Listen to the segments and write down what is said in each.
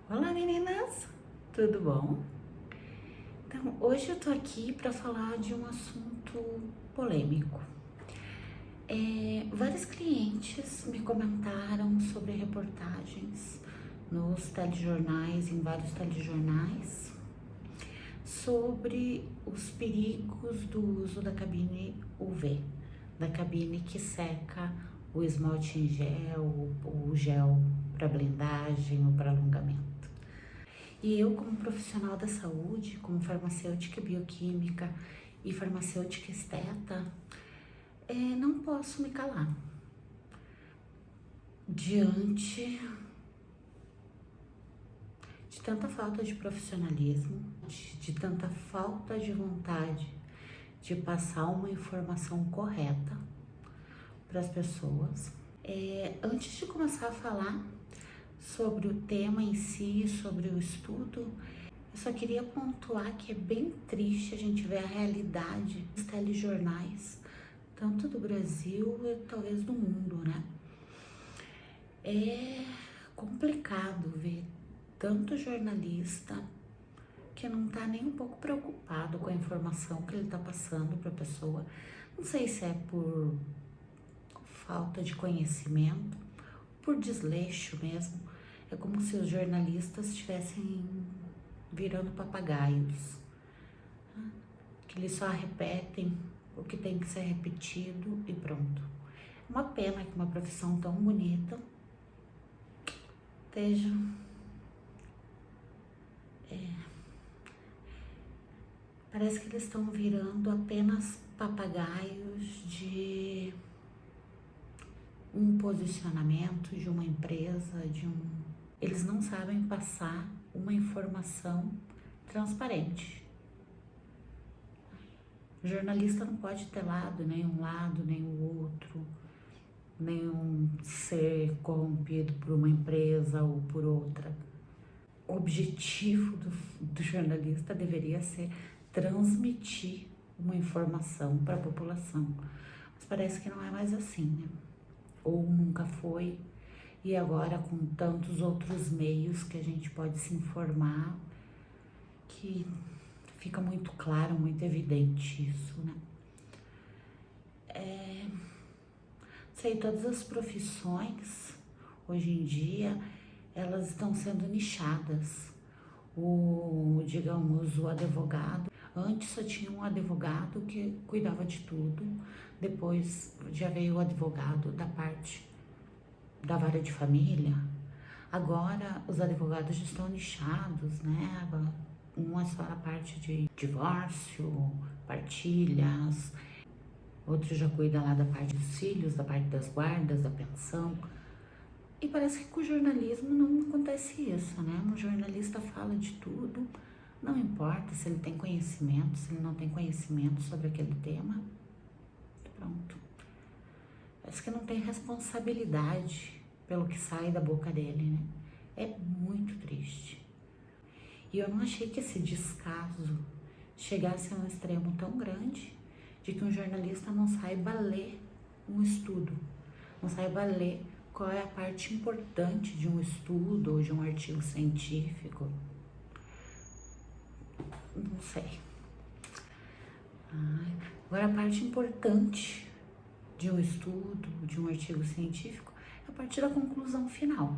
Olá meninas, tudo bom? Então, hoje eu tô aqui para falar de um assunto polêmico. Vários clientes me comentaram sobre reportagens nos telejornais, em vários telejornais, sobre os perigos do uso da cabine UV, da cabine que seca o esmalte em gel, o gel para blendagem ou para alongamento. E eu, como profissional da saúde, como farmacêutica bioquímica e farmacêutica esteta, não posso me calar diante de tanta falta de profissionalismo, de tanta falta de vontade de passar uma informação correta para as pessoas. Antes de começar a falar sobre o tema em si, sobre o estudo, eu só queria pontuar que é bem triste a gente ver a realidade dos telejornais, tanto do Brasil e talvez do mundo, né? É complicado ver tanto jornalista que não tá nem um pouco preocupado com a informação que ele tá passando para a pessoa. Não sei se é por falta de conhecimento, por desleixo mesmo. É como se os jornalistas estivessem virando papagaios, que eles só repetem o que tem que ser repetido e pronto. Uma pena que uma profissão tão bonita esteja parece que eles estão virando apenas papagaios de um posicionamento de uma empresa, eles não sabem passar uma informação transparente. O jornalista não pode ter nem um lado, nem o outro, nem ser corrompido por uma empresa ou por outra. O objetivo do jornalista deveria ser transmitir uma informação para a população. Mas parece que não é mais assim, né? Ou nunca foi, e agora com tantos outros meios que a gente pode se informar, que fica muito claro, muito evidente isso, né? Sei, todas as profissões, hoje em dia, elas estão sendo nichadas. Digamos, o advogado, antes só tinha um advogado que cuidava de tudo, depois já veio o advogado da parte da vara de família. Agora os advogados já estão nichados, né? Um é só a parte de divórcio, partilhas, outro já cuida lá da parte dos filhos, da parte das guardas, da pensão. E parece que com o jornalismo não acontece isso, né? Um jornalista fala de tudo, não importa se ele tem conhecimento, se ele não tem conhecimento sobre aquele tema. Pronto. Parece que não tem responsabilidade pelo que sai da boca dele, né? É muito triste. E eu não achei que esse descaso chegasse a um extremo tão grande de que um jornalista não saiba ler um estudo, não saiba ler qual é a parte importante de um estudo ou de um artigo científico. Não sei. Agora, a parte importante de um estudo, de um artigo científico, é a partir da conclusão final.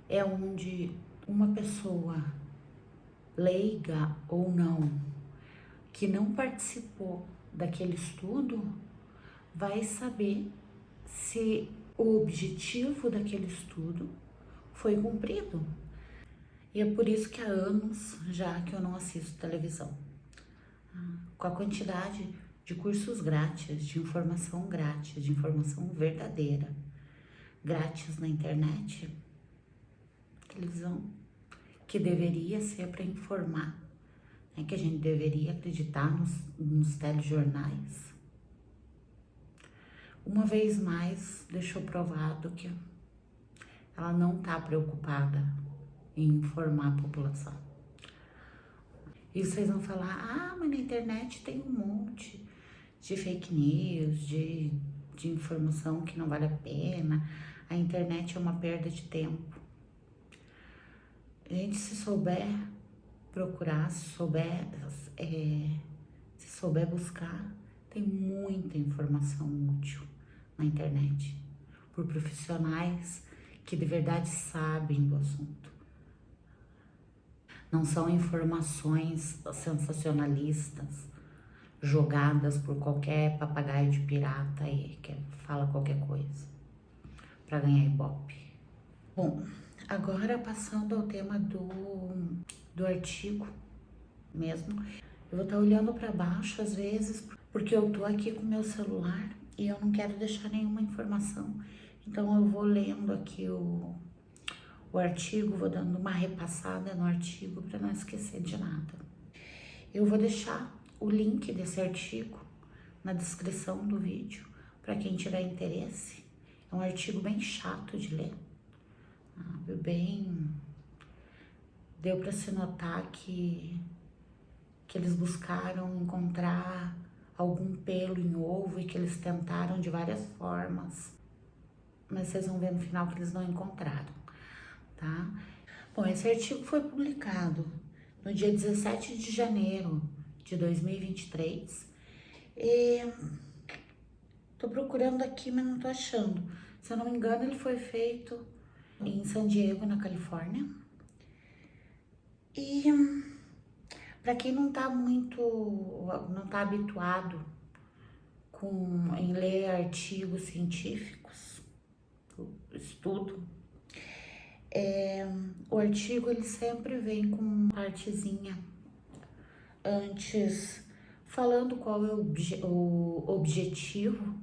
É onde uma pessoa leiga ou não, que não participou daquele estudo, vai saber se o objetivo daquele estudo foi cumprido. E é por isso que há anos já que eu não assisto televisão. Com a quantidade de cursos grátis, de informação grátis, de informação verdadeira, grátis na internet, televisão, que deveria ser para informar, né, que a gente deveria acreditar nos telejornais, uma vez mais deixou provado que ela não está preocupada em informar a população. E vocês vão falar, mas na internet tem um monte de fake news, de informação que não vale a pena, a internet é uma perda de tempo. A gente, se souber procurar, se souber buscar, tem muita informação útil na internet, por profissionais que de verdade sabem do assunto. Não são informações sensacionalistas, jogadas por qualquer papagaio de pirata aí, que fala qualquer coisa, para ganhar ibope. Bom, agora passando ao tema do artigo mesmo, eu vou estar olhando para baixo às vezes, porque eu tô aqui com meu celular e eu não quero deixar nenhuma informação. Então eu vou lendo aqui o artigo, vou dando uma repassada no artigo para não esquecer de nada. Eu vou deixar o link desse artigo na descrição do vídeo para quem tiver interesse. É um artigo bem chato de ler, deu para se notar que eles buscaram encontrar algum pelo em ovo e que eles tentaram de várias formas, mas vocês vão ver no final que eles não encontraram, tá? Bom, esse artigo foi publicado no dia 17 de janeiro de 2023 e tô procurando aqui, mas não tô achando. Se eu não me engano, ele foi feito em San Diego, na Califórnia. E para quem não tá habituado em ler artigos científicos, estudo, o artigo ele sempre vem com uma partezinha antes falando qual é o objetivo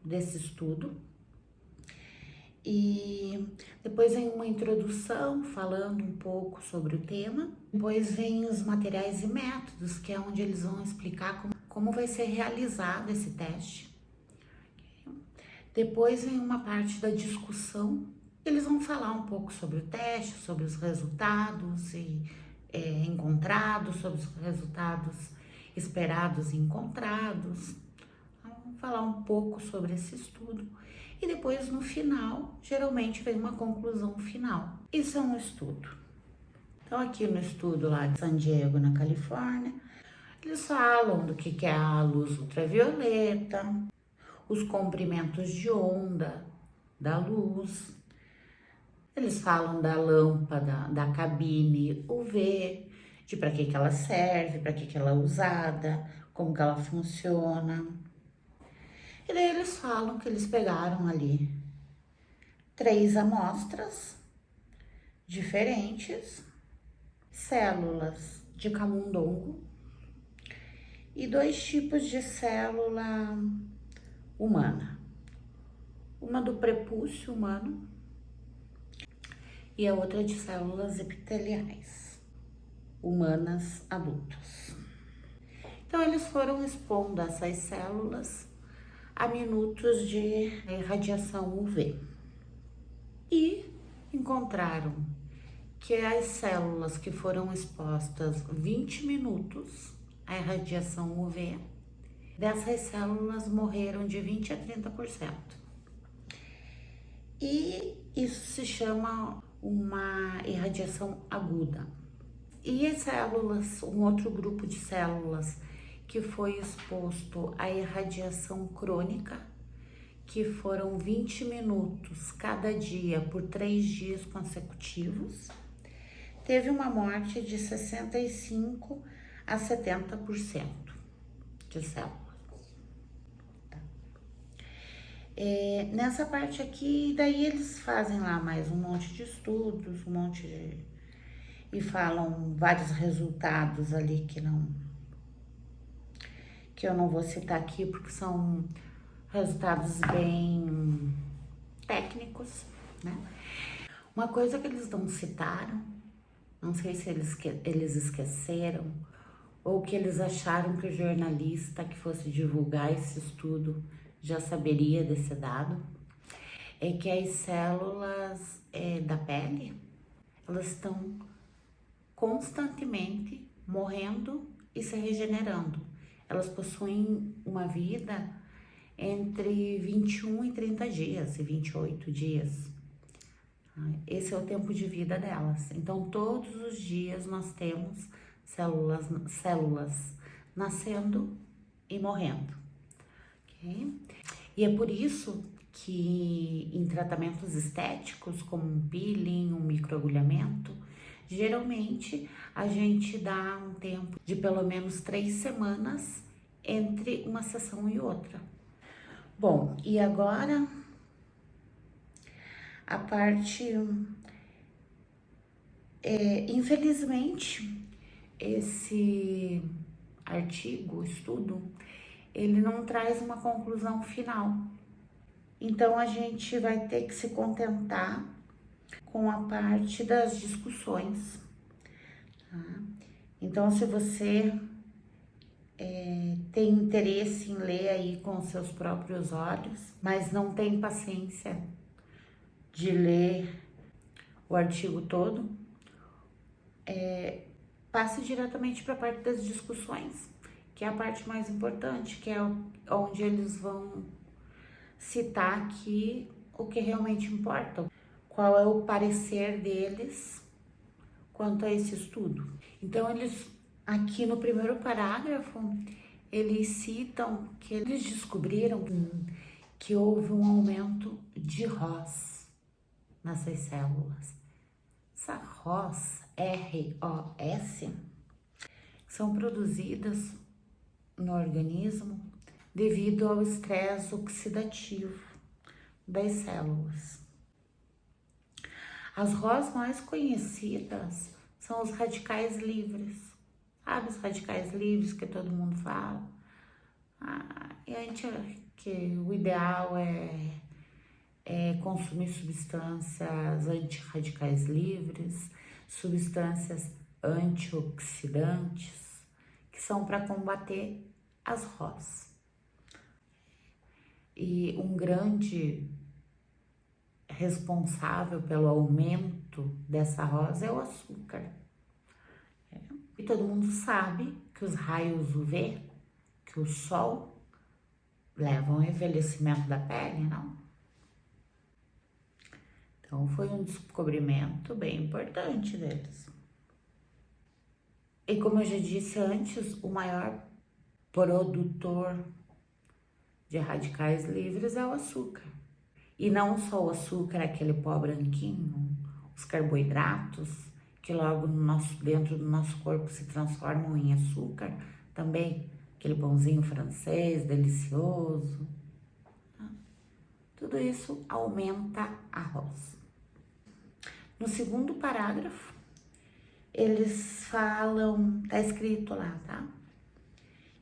desse estudo, e depois vem uma introdução falando um pouco sobre o tema. Depois vem os materiais e métodos, que é onde eles vão explicar como vai ser realizado esse teste. Depois vem uma parte da discussão. Eles vão falar um pouco sobre o teste, sobre os resultados encontrados, sobre os resultados esperados e encontrados. Vão falar um pouco sobre esse estudo. E depois, no final, geralmente vem uma conclusão final. Isso é um estudo. Então, aqui no estudo lá de San Diego, na Califórnia, eles falam do que é a luz ultravioleta, os comprimentos de onda da luz. Eles falam da lâmpada, da cabine UV, de para que ela serve, para que ela é usada, como que ela funciona. E daí eles falam que eles pegaram ali 3 amostras diferentes, células de camundongo e 2 tipos de célula humana. Uma do prepúcio humano e a outra de células epiteliais humanas adultas. Então eles foram expondo essas células a minutos de radiação UV e encontraram que as células que foram expostas 20 minutos à radiação UV, dessas células morreram de 20 a 30%. E isso se chama uma irradiação aguda. E as células, um outro grupo de células que foi exposto à irradiação crônica, que foram 20 minutos cada dia por 3 dias consecutivos, teve uma morte de 65 a 70% de células. Nessa parte aqui, daí eles fazem lá mais um monte de estudos, e falam vários resultados ali que eu não vou citar aqui, porque são resultados bem técnicos, né? Uma coisa que eles não citaram, não sei se eles esqueceram, ou que eles acharam que o jornalista que fosse divulgar esse estudo já saberia desse dado, é que as células da pele, elas estão constantemente morrendo e se regenerando. Elas possuem uma vida entre 21 e 30 dias e 28 dias. Esse é o tempo de vida delas. Então, todos os dias nós temos células nascendo e morrendo, ok? E é por isso que em tratamentos estéticos, como um peeling, um microagulhamento, geralmente a gente dá um tempo de pelo menos 3 semanas entre uma sessão e outra. Bom, e agora a parte... infelizmente, esse artigo, estudo, ele não traz uma conclusão final. Então, a gente vai ter que se contentar com a parte das discussões, tá? Então, se você tem interesse em ler aí com os seus próprios olhos, mas não tem paciência de ler o artigo todo, passe diretamente para a parte das discussões, que é a parte mais importante, que é onde eles vão citar aqui o que realmente importa, qual é o parecer deles quanto a esse estudo. Então, eles, aqui no primeiro parágrafo, eles citam que eles descobriram que houve um aumento de ROS nessas células. Essa ROS, R-O-S, são produzidas no organismo devido ao estresse oxidativo das células. As ROS mais conhecidas são os radicais livres. Sabe os radicais livres que todo mundo fala? E a gente, que o ideal é consumir substâncias antirradicais livres, substâncias antioxidantes, que são para combater as ROS. E um grande responsável pelo aumento dessa ROS é o açúcar. E todo mundo sabe que os raios UV, que o sol, levam ao envelhecimento da pele, não? Então, foi um descobrimento bem importante deles. E como eu já disse antes, o maior produtor de radicais livres é o açúcar. E não só o açúcar, aquele pó branquinho, os carboidratos, que logo dentro do nosso corpo se transformam em açúcar, também aquele pãozinho francês delicioso. Tudo isso aumenta a ROS. No segundo parágrafo, eles falam, tá escrito lá, tá?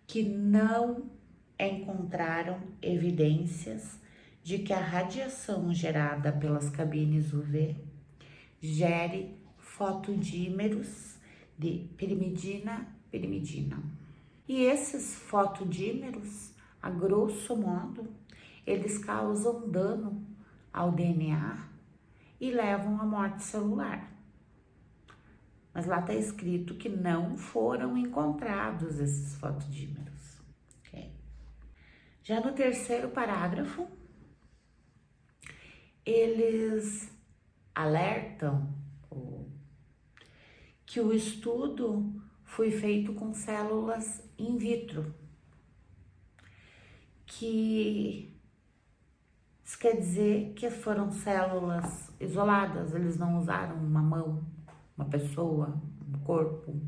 Que não encontraram evidências de que a radiação gerada pelas cabines UV gere fotodímeros de pirimidina. E esses fotodímeros, a grosso modo, eles causam dano ao DNA e levam à morte celular. Mas lá está escrito que não foram encontrados esses fotodímeros. Okay? Já no terceiro parágrafo, eles alertam que o estudo foi feito com células in vitro, que isso quer dizer que foram células isoladas, eles não usaram uma mão, uma pessoa, um corpo.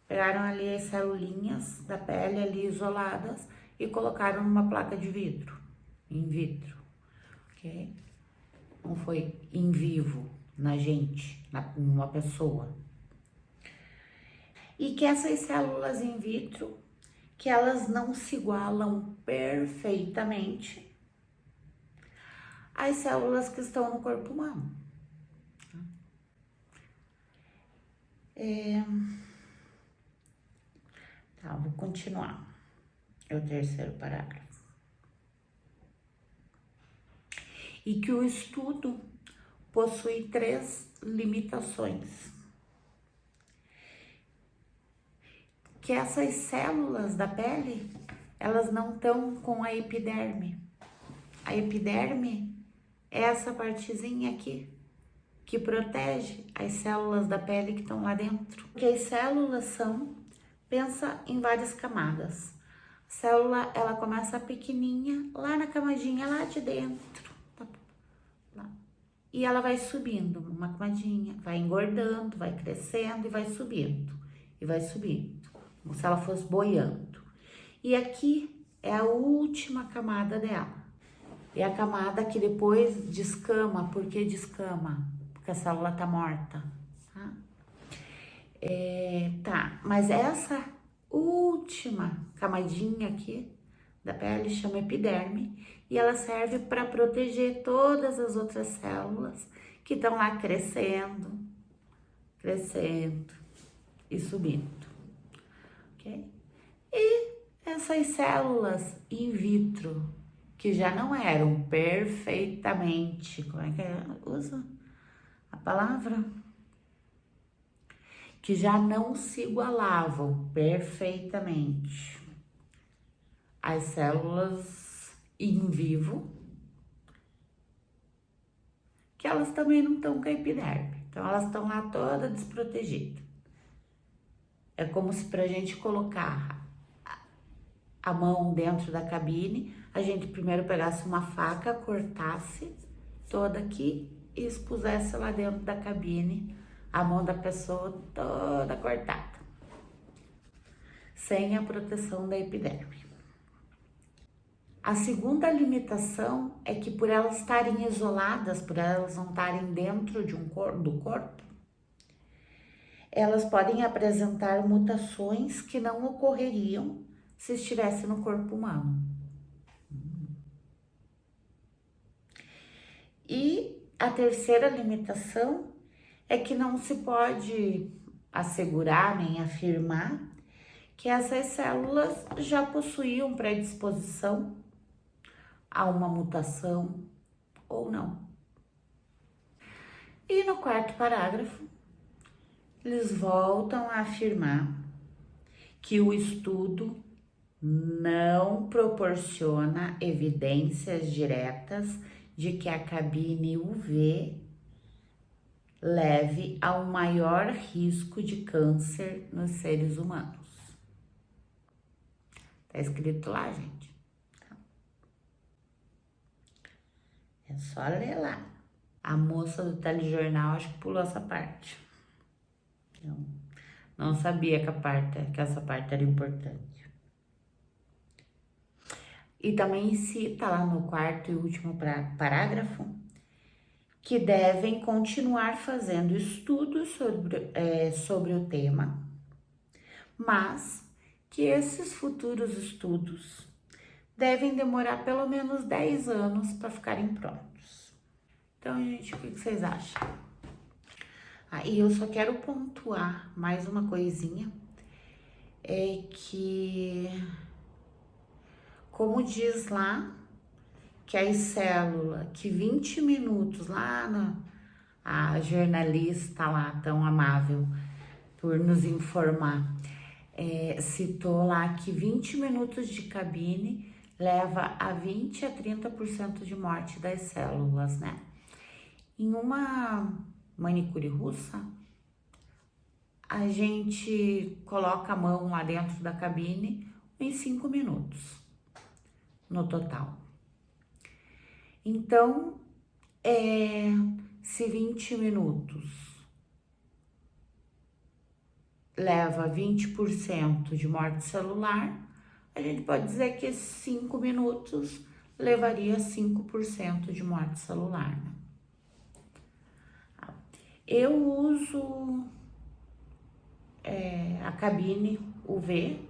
Pegaram ali as celulinhas da pele ali isoladas e colocaram numa placa de vidro, in vitro, ok? Não foi em vivo, na gente, numa pessoa. E que essas células in vitro, que elas não se igualam perfeitamente às células que estão no corpo humano. Tá, vou continuar. É o terceiro parágrafo. E que o estudo possui 3 limitações. Que essas células da pele, elas não estão com a epiderme. A epiderme é essa partezinha aqui que protege as células da pele que estão lá dentro. Porque as células são, pensa em várias camadas. A célula, ela começa pequenininha, lá na camadinha, lá de dentro. Lá. E ela vai subindo, uma camadinha, vai engordando, vai crescendo e vai subindo. E vai subindo, como se ela fosse boiando. E aqui é a última camada dela. É a camada que depois descama. Por que descama? Porque a célula tá morta. Tá, mas essa última camadinha aqui da pele chama epiderme e ela serve para proteger todas as outras células que estão lá crescendo, crescendo e subindo, ok? E essas células in vitro, que já não eram perfeitamente, como é que usa a palavra? Que já não se igualavam perfeitamente às células in vivo, que elas também não estão com a epiderme, então elas estão lá toda desprotegida. É como se pra gente colocar a mão dentro da cabine, a gente primeiro pegasse uma faca, cortasse toda aqui e expusesse lá dentro da cabine a mão da pessoa toda cortada, sem a proteção da epiderme. A segunda limitação é que por elas estarem isoladas, por elas não estarem dentro de do corpo, elas podem apresentar mutações que não ocorreriam se estivesse no corpo humano. E a terceira limitação é que não se pode assegurar nem afirmar que essas células já possuíam predisposição a uma mutação ou não. E no quarto parágrafo, eles voltam a afirmar que o estudo não proporciona evidências diretas de que a cabine UV leve a um maior risco de câncer nos seres humanos. Tá escrito lá, gente. É só ler lá. A moça do telejornal acho que pulou essa parte. Não sabia que essa parte era importante. E também cita lá no quarto e último parágrafo que devem continuar fazendo estudos sobre o tema, mas que esses futuros estudos devem demorar pelo menos 10 anos para ficarem prontos. Então, gente, o que vocês acham? E eu só quero pontuar mais uma coisinha, é que, como diz lá, que as células, que 20 minutos lá, a jornalista lá, tão amável por nos informar, citou lá que 20 minutos de cabine leva a 20 a 30% de morte das células, né? Em uma manicure russa, a gente coloca a mão lá dentro da cabine em 5 minutos no total. Então, se 20 minutos leva 20% de morte celular, a gente pode dizer que 5 minutos levaria 5% de morte celular, né? Eu uso a cabine UV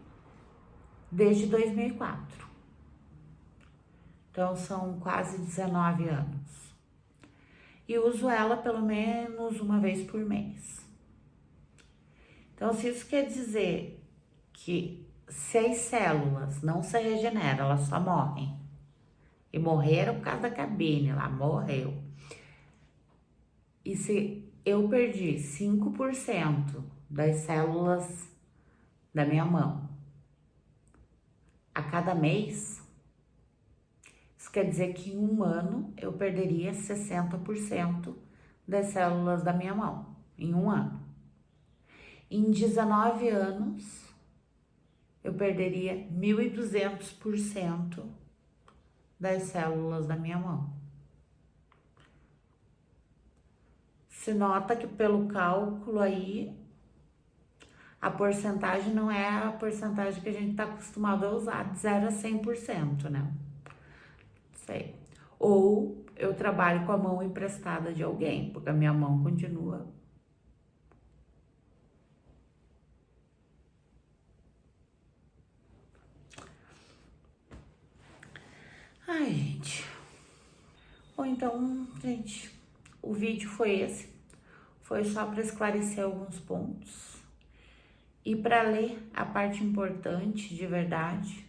desde 2004. Então, são quase 19 anos. E uso ela pelo menos uma vez por mês. Então, se isso quer dizer que se as células não se regeneram, elas só morrem. E morreram por causa da cabine, lá morreu. E se eu perdi 5% das células da minha mão a cada mês, quer dizer que em um ano eu perderia 60% das células da minha mão, em um ano. Em 19 anos, eu perderia 1.200% das células da minha mão. Se nota que pelo cálculo aí, a porcentagem não é a porcentagem que a gente está acostumado a usar, de 0 a 100%, né? Sei. Ou eu trabalho com a mão emprestada de alguém, porque a minha mão continua. Ai, gente. Ou então, gente, o vídeo foi esse. Foi só para esclarecer alguns pontos. E para ler a parte importante de verdade,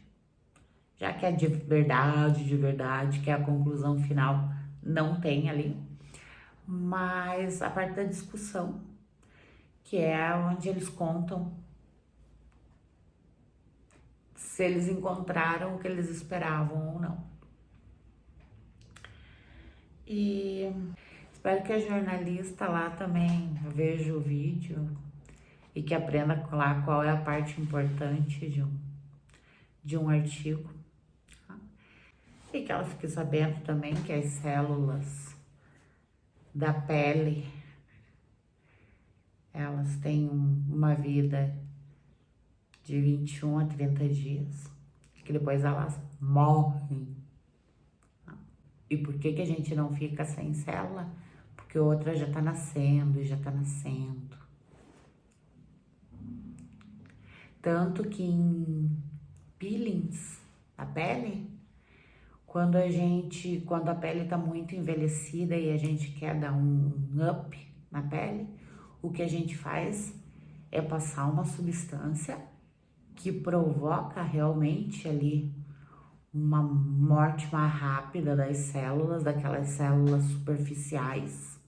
já que é de verdade, que é a conclusão final, não tem ali. Mas a parte da discussão, que é onde eles contam se eles encontraram o que eles esperavam ou não. E espero que a jornalista lá também veja o vídeo e que aprenda lá qual é a parte importante de um artigo. Tá? E que ela fique sabendo também que as células da pele, elas têm uma vida de 21 a 30 dias, que depois elas morrem. E por que a gente não fica sem célula? Porque outra já tá nascendo e já tá nascendo. Tanto que em peelings na pele, quando a pele tá muito envelhecida e a gente quer dar um up na pele, o que a gente faz é passar uma substância que provoca realmente ali uma morte mais rápida das células, daquelas células superficiais,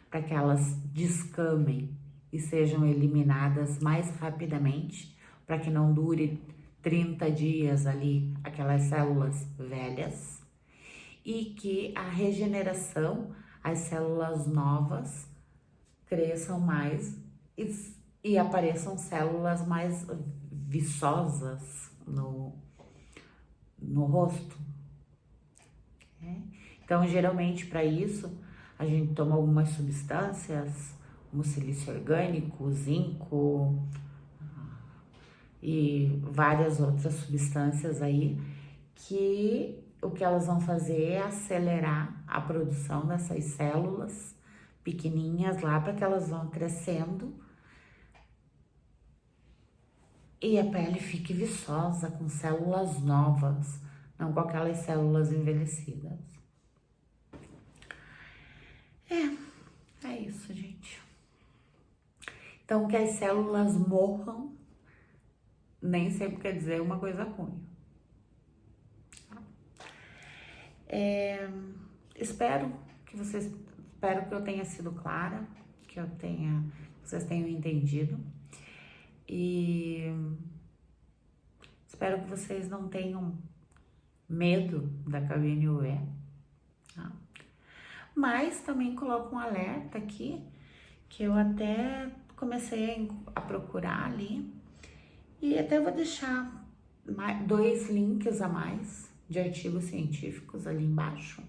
para que elas descamem e sejam eliminadas mais rapidamente, para que não dure 30 dias ali aquelas células velhas, e que a regeneração, as células novas cresçam mais e apareçam células mais viçosas no rosto. Então, geralmente, para isso, a gente toma algumas substâncias, como silício orgânico, zinco e várias outras substâncias aí, que o que elas vão fazer é acelerar a produção dessas células pequenininhas lá, para que elas vão crescendo e a pele fique viçosa, com células novas, não com aquelas células envelhecidas. É isso, gente. Então, que as células morram nem sempre quer dizer uma coisa ruim. Espero que eu tenha sido clara, que vocês tenham entendido. E espero que vocês não tenham medo da cabine UV, tá? Mas também coloco um alerta aqui, que eu até comecei a procurar ali, e até vou deixar 2 links a mais de artigos científicos ali embaixo,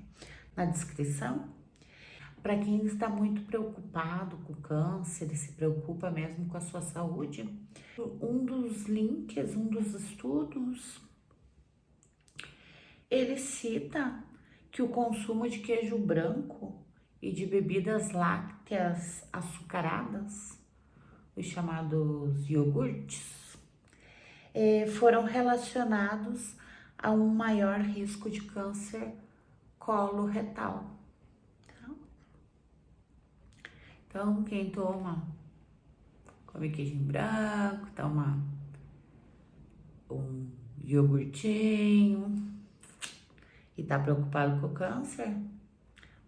na descrição, para quem está muito preocupado com o câncer e se preocupa mesmo com a sua saúde. Um dos links, um dos estudos, ele cita que o consumo de queijo branco e de bebidas lácteas açucaradas, os chamados iogurtes, foram relacionados a um maior risco de câncer coloretal. Então, quem come queijo branco, toma um iogurtinho e tá preocupado com o câncer,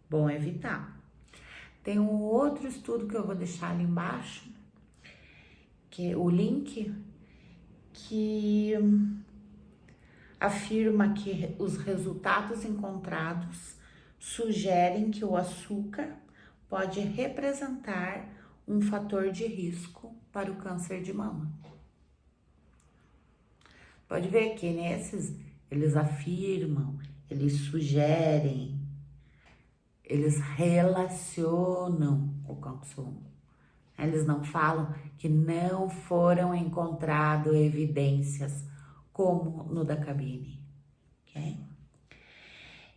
bom evitar. Tem um outro estudo que eu vou deixar ali embaixo, que o link, que afirma que os resultados encontrados sugerem que o açúcar pode representar um fator de risco para o câncer de mama. Pode ver que nesses eles afirmam, eles sugerem, eles relacionam o consumo. Eles não falam que não foram encontradas evidências como no da cabine, ok?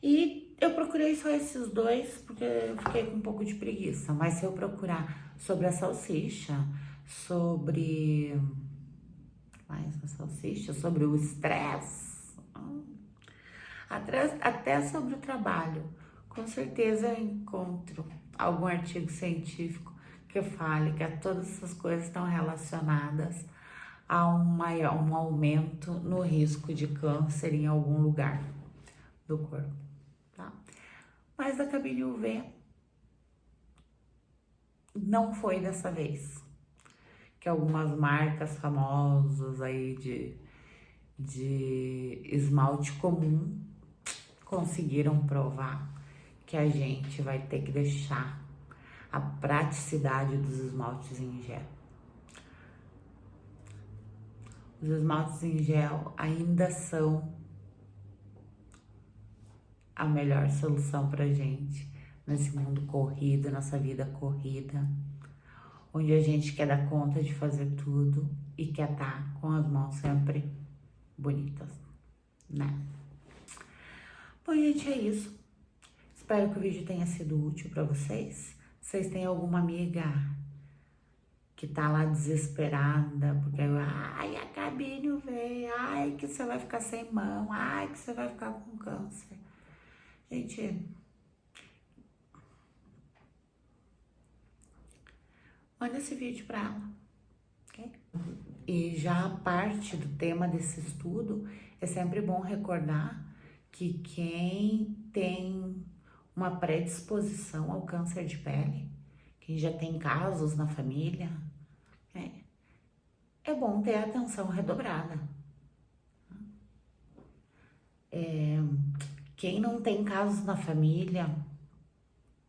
E eu procurei só esses dois porque eu fiquei com um pouco de preguiça, mas se eu procurar sobre a salsicha, sobre sobre o estresse, até sobre o trabalho, com certeza eu encontro algum artigo científico que fale que todas essas coisas estão relacionadas a um aumento no risco de câncer em algum lugar do corpo, tá? Mas a cabine UV não foi dessa vez, que algumas marcas famosas aí de esmalte comum conseguiram provar que a gente vai ter que deixar a praticidade dos esmaltes em gel. Os esmaltes em gel ainda são a melhor solução pra gente nesse mundo corrido, nossa vida corrida, onde a gente quer dar conta de fazer tudo e quer estar com as mãos sempre bonitas, né? Bom, gente, é isso. Espero que o vídeo tenha sido útil para vocês. Vocês têm alguma amiga que tá lá desesperada, porque ai, a cabine veio, ai, que você vai ficar sem mão, ai, que você vai ficar com câncer. Gente, manda esse vídeo para ela, ok? E já a parte do tema desse estudo, é sempre bom recordar que quem tem uma predisposição ao câncer de pele, quem já tem casos na família, é bom ter atenção redobrada. Quem não tem casos na família,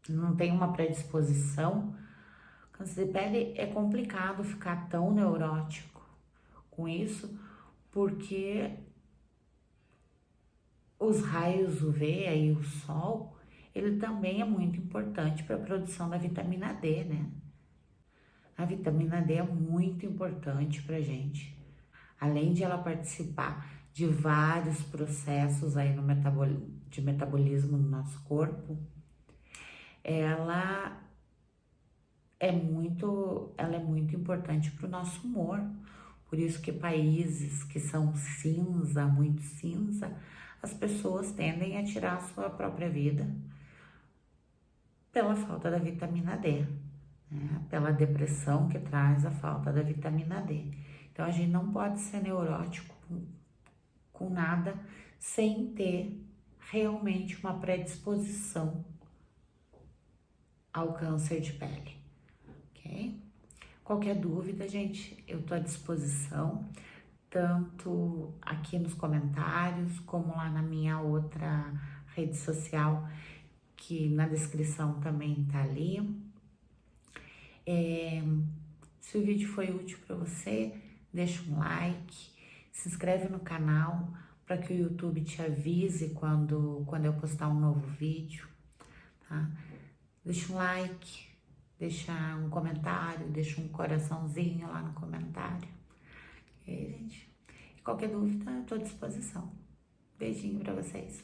não tem uma predisposição, câncer de pele é complicado ficar tão neurótico com isso, porque os raios UV, aí o sol, ele também é muito importante para a produção da vitamina D, né? A vitamina D é muito importante pra gente. Além de ela participar de vários processos aí de metabolismo no nosso corpo, ela é muito importante para o nosso humor. Por isso que países que são cinza, muito cinza, as pessoas tendem a tirar a sua própria vida pela falta da vitamina D, né? Pela depressão que traz a falta da vitamina D. Então a gente não pode ser neurótico com nada sem ter realmente uma predisposição ao câncer de pele, ok? Qualquer dúvida, gente, eu tô à disposição, tanto aqui nos comentários, como lá na minha outra rede social, que na descrição também tá ali. Se o vídeo foi útil para você, deixa um like, se inscreve no canal para que o YouTube te avise quando eu postar um novo vídeo, tá? Deixa um like, deixa um comentário, deixa um coraçãozinho lá no comentário. Ok, gente? E qualquer dúvida, eu tô à disposição. Beijinho para vocês.